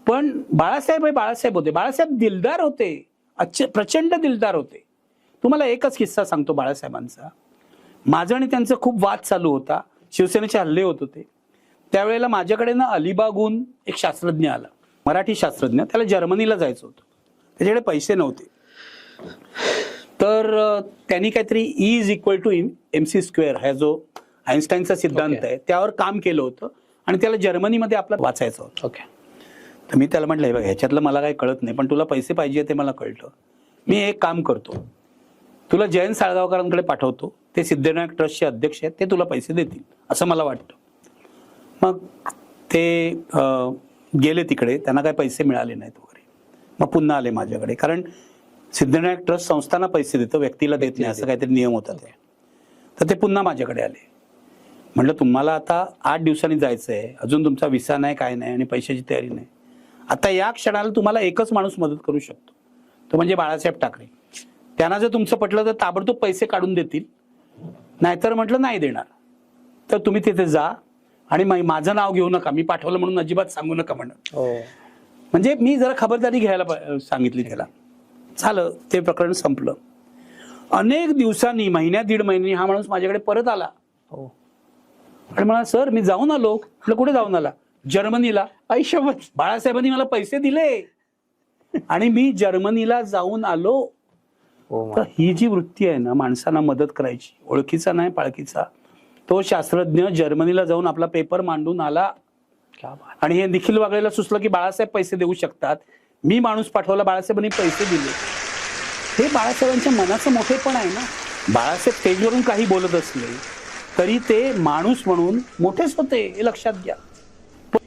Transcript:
पण बाळासाहेब होते. बाळासाहेब दिलदार होते, प्रचंड दिलदार होते. तुम्हाला एकच किस्सा सांगतो बाळासाहेबांचा. माझं आणि त्यांचा खूप वाद चालू होता, शिवसेनेचे हल्ले होत होते. त्यावेळेला माझ्याकडे ना अलिबागहून एक शास्त्रज्ञ आला, मराठी शास्त्रज्ञ. त्याला जर्मनीला जायचं होतं, त्याच्याकडे पैसे नव्हते. तर त्यांनी काहीतरी E=mc² हा जो आईन्स्टाईनचा सिद्धांत आहे त्यावर काम केलं होतं आणि त्याला जर्मनीमध्ये आपलं वाचायचं होतं. ओके. तर मी त्याला म्हटलं, हे बघ, ह्याच्यातलं मला काही कळत नाही, पण तुला पैसे पाहिजे ते मला कळतं. मी एक काम करतो, तुला जयंत साळगावकरांकडे पाठवतो, ते सिद्धिविनायक ट्रस्टचे अध्यक्ष आहेत, ते तुला पैसे देतील असं मला वाटतं. मग ते गेले तिकडे, त्यांना काही पैसे मिळाले नाहीत वगैरे. मग पुन्हा आले माझ्याकडे, कारण सिद्धिविनायक ट्रस्ट संस्थांना पैसे देतं, व्यक्तीला देत नाही, असं काहीतरी नियम होता ते. तर ते पुन्हा माझ्याकडे आले. म्हटलं, तुम्हाला आता 8 दिवसांनी जायचं आहे, अजून तुमचा विसा नाही, काय नाही, आणि पैशाची तयारी नाही. आता या क्षणाला तुम्हाला एकच माणूस मदत करू शकतो, तो म्हणजे बाळासाहेब ठाकरे. त्यांना जर तुमचं पटलं तर ताबडतोब पैसे काढून देतील, नाहीतर म्हटलं नाही देणार. तर तुम्ही तिथे जा आणि माझं नाव घेऊ नका, मी पाठवलं म्हणून अजिबात सांगू नका म्हणत. म्हणजे मी जरा खबरदारी घ्यायला सांगितली त्याला. झालं, ते प्रकरण संपलं. अनेक दिवसांनी, महिन्यात 1.5 महिन्यांनी हा माणूस माझ्याकडे परत आला आणि मला, सर मी जाऊन आलो. म्हटलं, कुठे जाऊन आला? जर्मनीला. आयुष्यभर बाळासाहेबांनी मला पैसे दिले आणि मी जर्मनीला जाऊन आलो. तर ही जी वृत्ती आहे ना माणसांना मदत करायची, ओळखीचा नाही पाळखीचा, तो शास्त्रज्ञ जर्मनीला जाऊन आपला पेपर मांडून आला. आणि हे निखिल वागळेला सुचलं की बाळासाहेब पैसे देऊ शकतात. मी माणूस पाठवला, बाळासाहेबांनी पैसे दिले. हे बाळासाहेबांच्या मनाचं मोठेपण आहे ना. बाळासाहेब स्टेजवरून काही बोलत असले तरी ते माणूस म्हणून मोठेच होते, हे लक्षात घ्या.